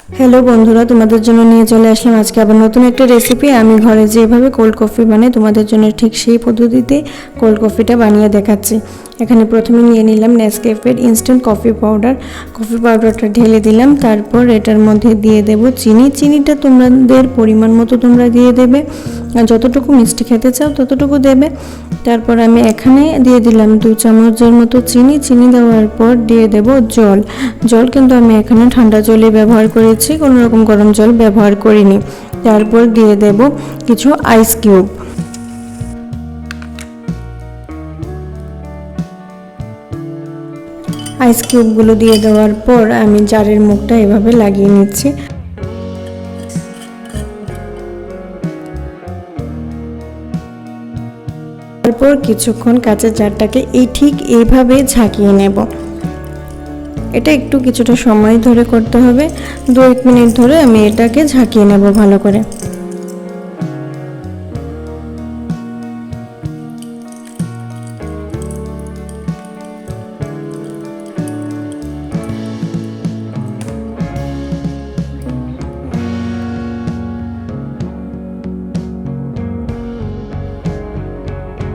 Hello বন্ধুরা, তোমাদের জন্য নিয়ে চলে আসলাম আজকে আবার নতুন একটা রেসিপি। আমি ঘরে যেভাবে কোল্ড কফি বানাই তোমাদের জন্য ঠিক সেই পদ্ধতিতে কোল্ড কফিটা বানিয়ে দেখাচ্ছি। এখানে প্রথমে নিয়ে নিলাম নেসক্যাফের ইনস্ট্যান্ট কফি পাউডার। কফি পাউডারটা ঢেলে দিলাম, তারপর এটার মধ্যে দিয়ে দেব চিনি। চিনিটা তোমাদের পরিমাণ মতো তোমরা দিয়ে দেবে, যতটুকু মিষ্টি খেতে চাও ততটুকু দেবে। তারপর আমি এখানে দিয়ে দিলাম 2 চামচের মতো চিনি। চিনি দেওয়ার পর দিয়ে দেব জল। জল কিন্তু আমি এখানে ঠান্ডা জলই ব্যবহার করেছি, কোনো রকম গরম জল ব্যবহার করিনি। তারপর দিয়ে দেব কিছু আইস কিউব। আইস কিউবগুলো দিয়ে দেওয়ার পর আমি জারের মুখটা এভাবে লাগিয়ে নিচ্ছি। তারপর কিছুক্ষণ কাঁচের জারটাকে ঠিক এইভাবে ঝাঁকিয়ে নেব। এটা একটু কিছুটা সময় ধরে করতে হবে, 2-1 মিনিট ধরে আমি এটাকে ঝাঁকিয়ে নেব ভালো করে।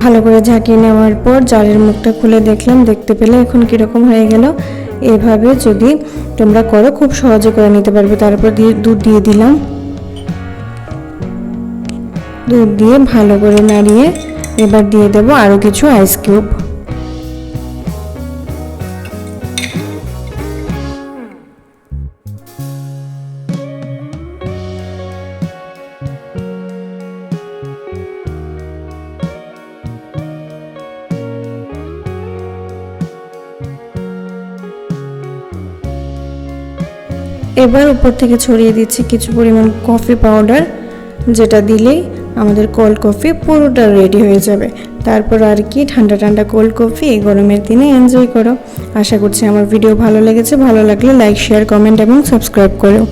ভালো করে ঝাঁকিয়ে নেওয়ার পর জারের মুখটা খুলে দেখলাম, দেখতে পেলে এখন কীরকম হয়ে গেল। এভাবে যদি তোমরা করো খুব সহজে করে নিতে পারবে। তারপর দুধ দিয়ে দিলাম। দুধ দিয়ে ভালো করে নাড়িয়ে এবার দিয়ে দেবো আরও কিছু আইস কিউব। এবার উপর থেকে ছড়িয়ে দিচ্ছি কিছু পরিমাণ কফি পাউডার, যেটা দিলেই আমাদের কোল্ড কফি পুরোটা রেডি হয়ে যাবে। তারপর আর কি, ঠান্ডা ঠান্ডা কোল্ড কফি এই গরমের দিনে এনজয় করো। আশা করছি আমার ভিডিও ভালো লেগেছে। ভালো লাগলে লাইক, শেয়ার, কমেন্ট এবং সাবস্ক্রাইব করো।